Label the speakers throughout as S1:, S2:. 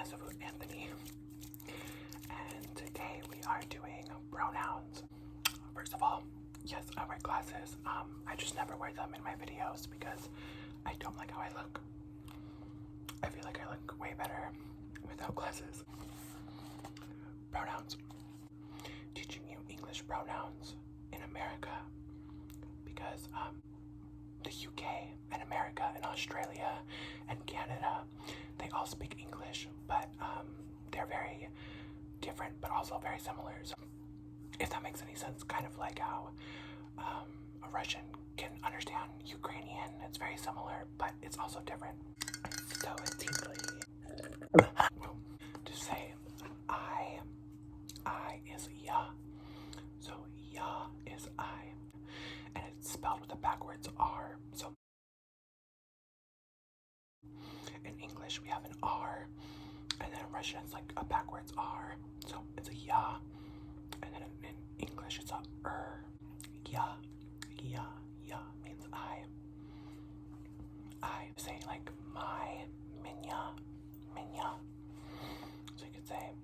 S1: zовут Anthony, and today we are doing pronouns. First of all, yes, I wear glasses. I just never wear them in my videos because I don't like how I look. I feel like I look way better without glasses. Pronouns. Teaching you English pronouns in America because the UK and America and Australia and Canada, they all speak English, but they're very different but also very similar. So if that makes any sense, kind of like how a Russian can understand Ukrainian, it's very similar, but it's also different. So tingly. To say I is ya. So ya is I. And it's spelled with a backwards R. So in English we have an R, and then in Russian it's like a backwards R. So it's a ya. And then in English it's a Ya. Ya. Ya means I. I say like my, minya, minya. So you could say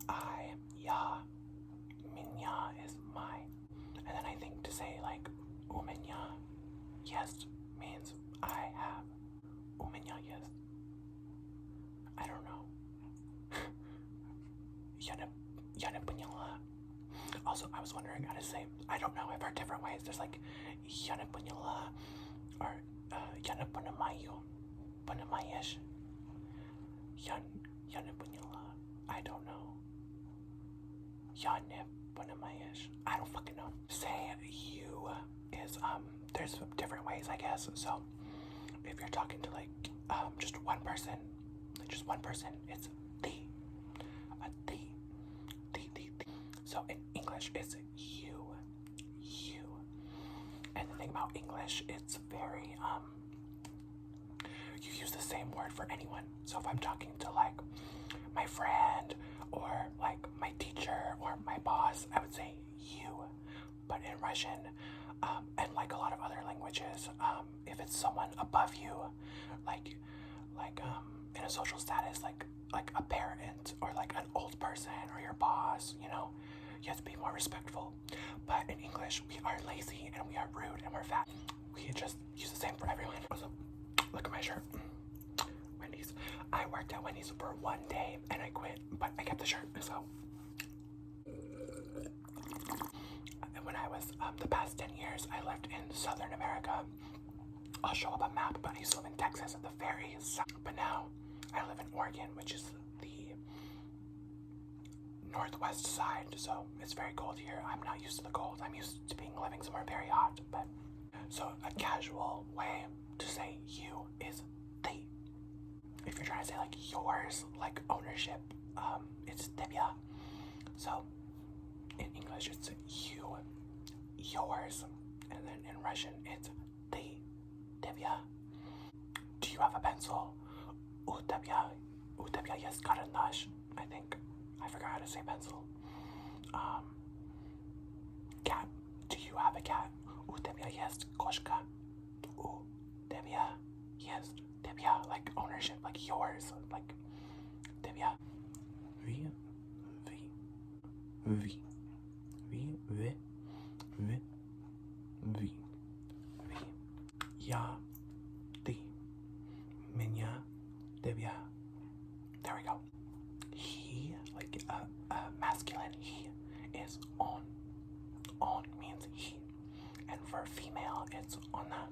S1: I, ya, minya is my. And then I think to say like umenya, yes, means I have. Umenya, yes. I don't know. Yana punyala. Also, I was wondering how to say, I don't know, I've heard different ways. There's like yana punyala or yana punamayu, punamayesh. Yana punyala. I don't know. Yana punamayesh. I don't fucking know. Say you is there's different ways, I guess. So if you're talking to like just one person, it's thee. A thee. Thee. So in English it's you. And the thing about English, it's very you use the same word for anyone. So if I'm talking to like my friend or like my teacher or my boss, I would say you. But in Russian, and like a lot of other languages, if it's someone above you, like in a social status, like a parent or like an old person or your boss, you know, you have to be more respectful. But in English, we are lazy and we are rude and we're fat. We just use the same for everyone. Also, look at my shirt. Wendy's. I worked at Wendy's for one day and I quit, but I kept the shirt, so. When I was, the past 10 years, I lived in Southern America. I'll show up a map, but I used to live in Texas at the very south. But now, I live in Oregon, which is the northwest side, so it's very cold here. I'm not used to the cold. I'm used to living somewhere very hot, but. So a casual way to say you is thee. If you're trying to say like yours, like ownership, it's tebya. So in English it's you, yours, and then in Russian it's thee, tebya. Do you have a pencil? U tebya есть карандаш. I think. I forgot how to say pencil. Cat. Do you have a cat? U tebya есть кошка. U tebya есть tebya, like ownership, like yours, like tebya. Vi. Ya, ti, minya, tebya. There we go. He, like masculine, he is on. On means he. And for female, it's ona.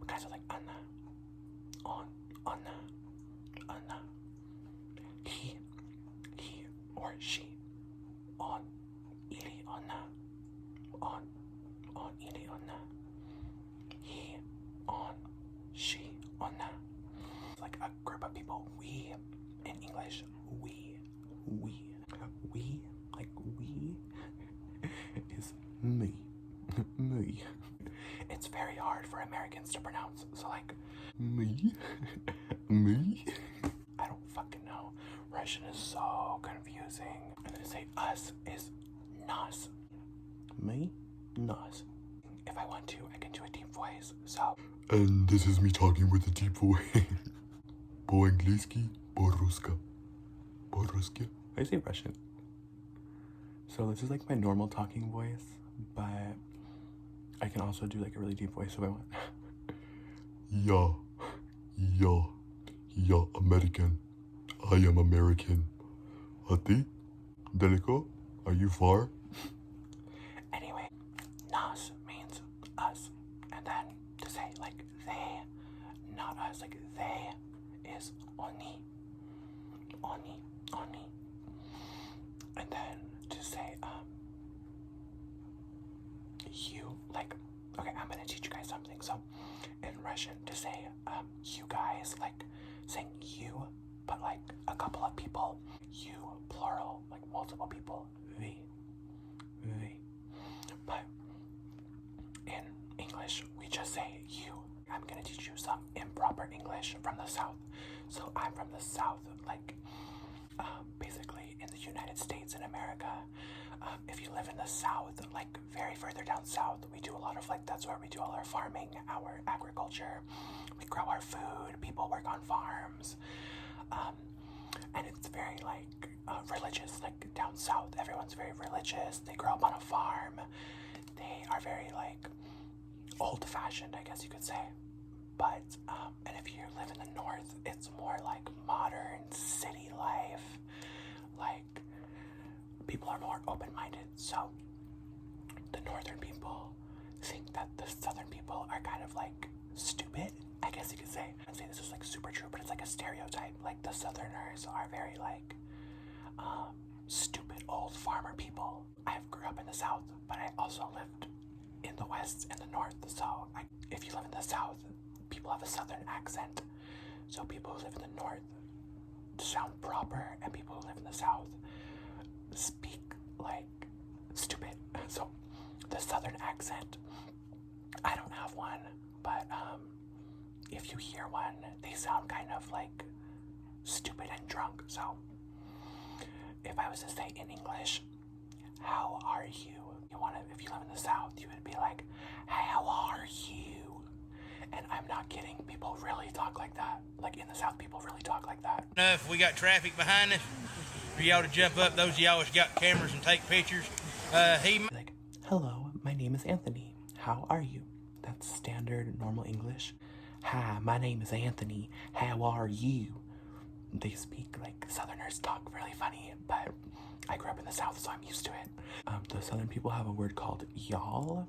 S1: Guys are like ana. On, ana. He or she. On, iri ona. On, iri ona. He, on, she, ona. It's like a group of people. We, in English, we, like we, is me. Me. It's very hard for Americans to pronounce, so like, me, me. I don't fucking know. Russian is so confusing. And then to say us is nas. Me, nas. If I want to, I can do a deep voice, so.
S2: And this is me talking with a deep voice. Po-angliski,
S1: Boruska. Boruska. I say Russian. So this is like my normal talking voice, but I can also do like a really deep voice if I want. Yeah, American. I am American. A ti? Delico? Are you far? Anyway, nas means us. And then to say like they, not us, like they is oni. Oni. And then to say you, like, okay, I'm gonna teach you guys something. So in Russian, to say you guys, like saying you, but like a couple of people, you plural, like multiple people, we. But in English, we just say you. I'm gonna teach you some improper English from the South. So I'm from the South, like basically in the United States in America. If you live in the South, like very further down south, we do a lot of like, that's where we do all our farming, our agriculture. We grow our food, people work on farms. And it's very like religious, like down south, everyone's very religious. They grow up on a farm. They are very like old-fashioned, I guess you could say. But, and if you live in the north, it's more like modern city life. Like, people are more open-minded. So, the northern people think that the southern people are kind of like stupid, I guess you could say. I'd say this is like super true, but it's like a stereotype. Like, the southerners are very like, stupid old farmer people. I grew up in the south, but I also lived in the west and the north. So, if you live in the south, people have a southern accent. So people who live in the north sound proper, and people who live in the south speak like stupid. So the southern accent, I don't have one, but if you hear one, they sound kind of like stupid and drunk. So if I was to say in English, how are you? If you live in the south, you would be like, how are you? And I'm not kidding, people really talk like that. Like in the south, people really talk like that.
S2: If we got traffic behind us, for y'all to jump up, those of y'all that's got cameras and take pictures,
S1: like, hello, my name is Anthony. How are you? That's standard normal English. Hi, my name is Anthony. How are you? They speak like southerners talk really funny, but I grew up in the south, so I'm used to it. The southern people have a word called y'all,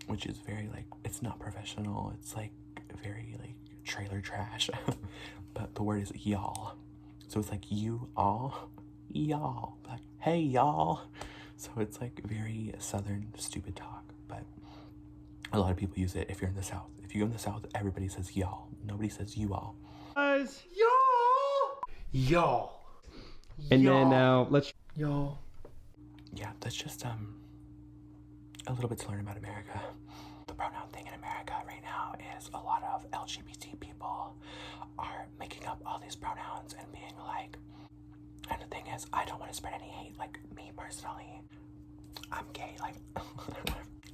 S1: which is very like, it's not professional. It's like very like trailer trash, but the word is y'all. So it's like you all, y'all, like, hey y'all. So it's like very southern stupid talk, but a lot of people use it if you're in the south. If you go in the south, everybody says y'all. Nobody says you all.
S3: Guys, y'all. And then now let's y'all.
S1: Yeah, that's just a little bit to learn about America. The pronoun thing in America right now is a lot of LGBT people are making up all these pronouns and being like, and the thing is, I don't want to spread any hate. Like, me personally, I'm gay. Like,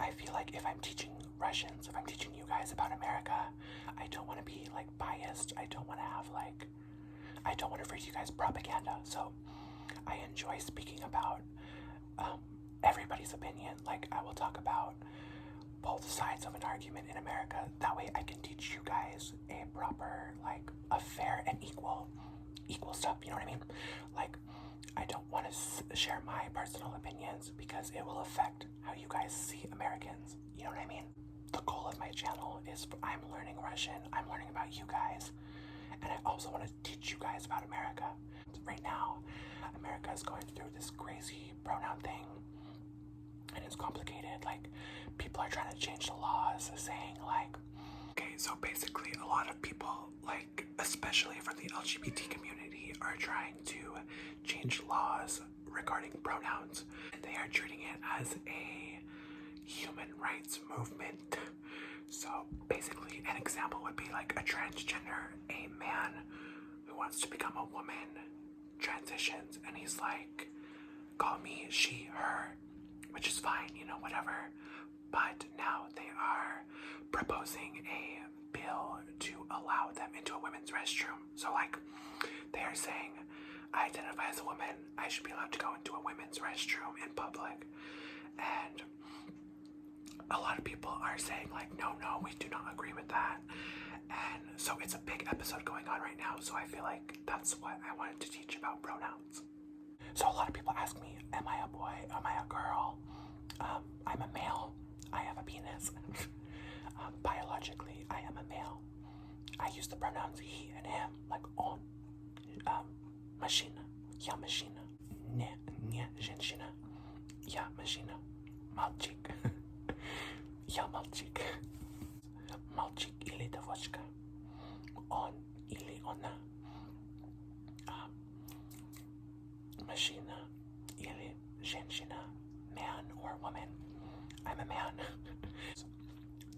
S1: I feel like if I'm teaching Russians, if I'm teaching you guys about America, I don't want to be like biased. I don't want to have like, I don't want to feed you guys propaganda. So I enjoy speaking about everybody's opinion. Like, I will talk about both sides of an argument in America. That way I can teach you guys a proper, like, a fair and equal stuff, you know what I mean? Like, I don't want to share my personal opinions because it will affect how you guys see Americans, you know what I mean? The goal of my channel is I'm learning Russian, I'm learning about you guys, and I also want to teach you guys about America. Right now, America is going through this crazy pronoun thing, and it's complicated. Like, people are trying to change the laws, saying like, okay, so basically a lot of people, like, especially from the LGBT community, are trying to change laws regarding pronouns, and they are treating it as a human rights movement. So basically an example would be like a transgender, a man who wants to become a woman, transitions, and he's like, call me she, her, which is fine, you know, whatever. But now they are proposing a bill to allow them into a women's restroom. So like, They are saying I identify as a woman. I should be allowed to go into a women's restroom in public. And a lot of people are saying like, no, we do not agree with that. And so it's a big episode going on right now. So I feel like that's what I wanted to teach about pronouns. So a lot of people ask me, am I a boy? Am I a girl? I'm a male. I have a penis. Biologically, I am a male. I use the pronouns he and him, like on. Machina. Ja machina. Nie женщина. Ja machina. Mальчик. Я мальчик. Мальчик или девочка. Он или она. Machina или женщина. Man or woman. I'm a man. So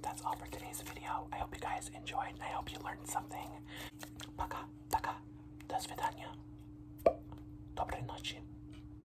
S1: that's all for today's video. I hope you guys enjoyed and I hope you learned something. Пока. До свидания. Доброй ночи.